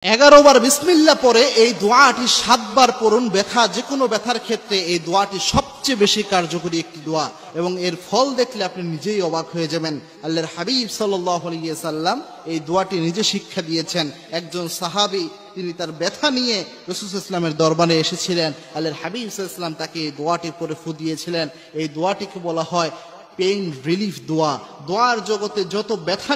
11 বার বিসমিল্লাহ পরে এই দোয়াটি 7 বার পড়ুন। ব্যথা, যে কোনো ব্যথার ক্ষেত্রে এই দোয়াটি সবচেয়ে বেশি কার্যকরী একটি দোয়া এবং এর ফল দেখলে আপনি নিজেই অবাক হয়ে যাবেন। আল্লাহর হাবিব সাল্লাল্লাহু আলাইহি ওয়াসাল্লাম এই দোয়াটি নিজে শিক্ষা দিয়েছেন। একজন সাহাবী তিনি তার ব্যথা নিয়ে রাসূল সাল্লাল্লাহু আলাইহি ওয়াসাল্লামের দরবারে এসেছিলেন। আল্লাহর হাবিব সাল্লাল্লাহু আলাইহি ওয়াসাল্লাম তাকে এই দোয়াটি পড়ে ফু দিয়েছিলেন। এই দোয়াটিকে বলা হয় পেইন রিলিফ দোয়া। দোয়ার জগতে যত ব্যথা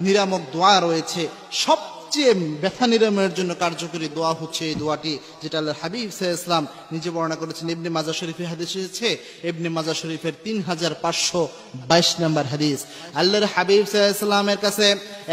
নিরামক দোয়া রয়েছে, সবচেয়ে ব্যথা নিরাময়ের জন্য কার্যকরী দোয়া হচ্ছে এই দোয়াটি, যেটা আল্লাহর হাবিব সাল্লাল্লাহু আলাইহি ওয়াসাল্লাম নিজে বর্ণনা করেছেন। ইবনে মাজাহ শরীফে হাদিস এসেছে, ইবনে মাজাহ শরীফের 3522 নম্বর হাদিস। আল্লাহর হাবিব সাল্লাল্লাহু আলাইহি ওয়াসাল্লামের কাছে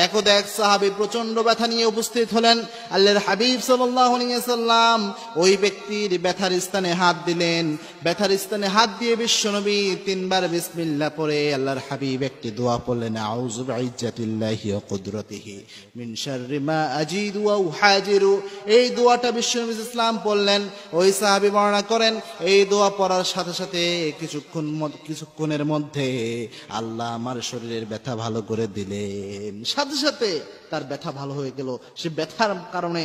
একদা এক সাহাবী প্রচন্ড ব্যথা নিয়ে উপস্থিত হলেন। আল্লাহর হাবিব সাল্লাল্লাহু আলাইহি ওয়াসাল্লাম ওই ব্যক্তির ব্যথার স্থানে হাত দিলেন। ব্যথার স্থানে হাত দিয়ে বিশ্বনবী 3 বার বিসমিল্লাহ পড়ে আল্লাহর হাবিব একটি দোয়া পড়লেন, আউযু বিইজ্জাতিল্লাহি ওয়া কুদরাতিহি মিন শাররি মা আজিদু ওয়া উহাজিরু। এই দোয়াটা বিশ্বনবী ইসলাম পড়লেন। ওই সাহাবী বর্ণনা করেন, এই দোয়া পড়ার সাথে সাথে কিছুক্ষণের মধ্যে আল্লাহ আমার শরীরের ব্যথা ভালো করে দিলেন। সাথে সাথে তার ব্যথা ভালো হয়ে গেল। সে ব্যথার কারণে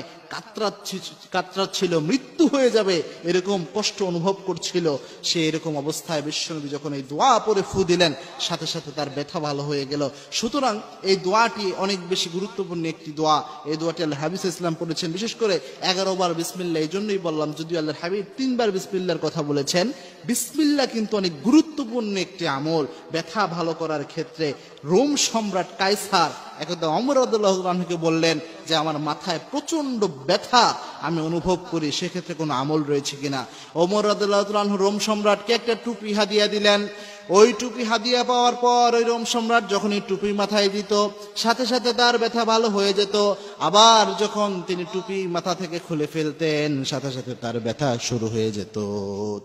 কাতরাচ্ছিল, মৃত্যু হয়ে যাবে এরকম কষ্ট অনুভব করছিল। সে এরকম অবস্থায় বিশ্বনবী যখন এই দোয়া পড়ে ফু দিলেন, সাথে সাথে তার ব্যথা ভালো হয়ে গেল। সুতরাং এই দোয়াটি অনেক বেশি গুরুত্বপূর্ণ একটি দোয়া। এই দোয়াটি আল্লাহর হাবিব সাল্লাল্লাহু আলাইহি ওয়াসাল্লাম করেছেন। বিশেষ করে 11 বার বিসমিল্লাহ, এই জন্যই বললাম, যদিও আল্লাহর হাবিব 3 বার বিসমিল্লাহর কথা বলেছেন। বিসমিল্লাহ কিন্তু অনেক গুরুত্বপূর্ণ একটি আমল ব্যথা ভালো করার ক্ষেত্রে। রোম সম্রাট কায়সার একদা ওমর রাদিয়াল্লাহু আনহুকে বললেন যে আমার মাথায় প্রচন্ড ব্যথা আমি অনুভব করি, সেক্ষেত্রে কোনো আমল রয়েছে কিনা। ওমর রাদিয়াল্লাহু আনহু রোম সম্রাটকে একটা টুপি হাদিয়া দিলেন। ওই টুপি হাদিয়া পাওয়ার পর ওই রোম সম্রাট যখন এই টুপি মাথায় দিত, সাথে সাথে তার ব্যথা ভালো হয়ে যেত। আবার যখন তিনি টুপি মাথা থেকে খুলে ফেলতেন, সাথে সাথে তার ব্যথা শুরু হয়ে যেত।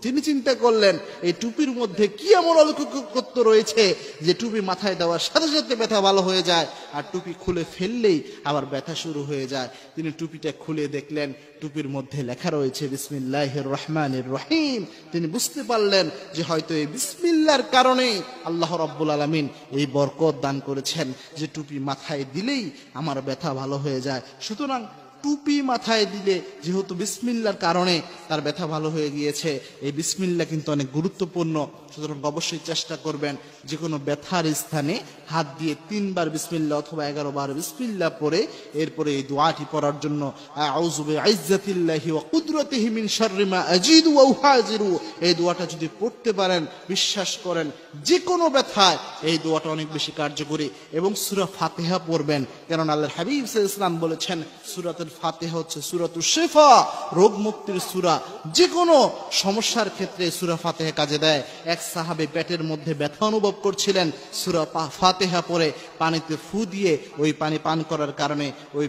তিনি চিন্তা করলেন এই টুপির মধ্যে কি এমন অলৌকিকত্ব রয়েছে যে টুপি মাথায় দেওয়ার সাথে সাথে ব্যথা ভালো হয়ে যায়, আর টুপি খুলে ফেললেই আবার ব্যথা শুরু হয়ে যায়। তিনি টুপিটা খুলে দেখলেন টুপির মধ্যে লেখা রয়েছে বিসমিল্লাহির রহমানির রহিম। তিনি বুঝতে পারলেন যে হয়তো এই বিসমিল্লাহর কারণে আল্লাহ রাব্বুল আলামিন এই বরকত দান করেছেন যে টুপি মাথায় দিলেই আমার ব্যথা ভালো হয়ে যায়। সুতরাং টুপি মাথায় দিলে যেহেতু বিসমিল্লাহর কারণে তার ব্যথা ভালো হয়ে গিয়েছে, এই বিসমিল্লাহ কিন্তু অনেক গুরুত্বপূর্ণ। সুতরাং অবশ্যই চেষ্টা করবেন যে কোনো ব্যথার স্থানে হাত দিয়ে 3 বার বিসমিল্লাহ অথবা 11 বার বিসমিল্লাহ পড়ে এরপরে এই দোয়াটি পড়ার জন্য, আউযু বিইজ্জাতিল্লাহি ওয়া কুদরাতিহি মিন শাররি মা আজিদু ওয়া উহাজিরু, এই দোয়াটা যদি পড়তে পারেন, বিশ্বাস করেন যে কোনো ব্যথায় এই দোয়াটা অনেক বেশি কার্যকরী। এবং সূরা ফাতিহা পড়বেন, কারণ আল্লাহর হাবিব সাল্লাল্লাহু আলাইহি ওয়াসাল্লাম বলেছেন সূরাতুল ফাতিহা হচ্ছে সূরাতুশ শিফা, রোগ মুক্তির সূরা। যে কোনো সমস্যার ক্ষেত্রে সূরা ফাতিহা কাজে দেয়। এক সাহাবী পেটের মধ্যে ব্যথা অনুভব করছিলেন, সূরা ফাতিহা পড়ে পানিতে ফু দিয়ে ওই পানি পান করার কারণে ওই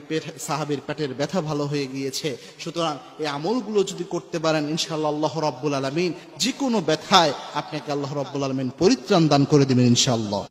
সাহাবীর পেটের ব্যথা ভালো হয়ে গিয়েছে। সুতরাং এই আমলগুলো যদি করতে পারেন, ইনশাআল্লাহ আল্লাহ রাব্বুল আলামিন যে কোনো ব্যথায় আপনাকে আল্লাহ রাব্বুল আলামিন পরিত্রাণ দান করে দিবেন ইনশাআল্লাহ।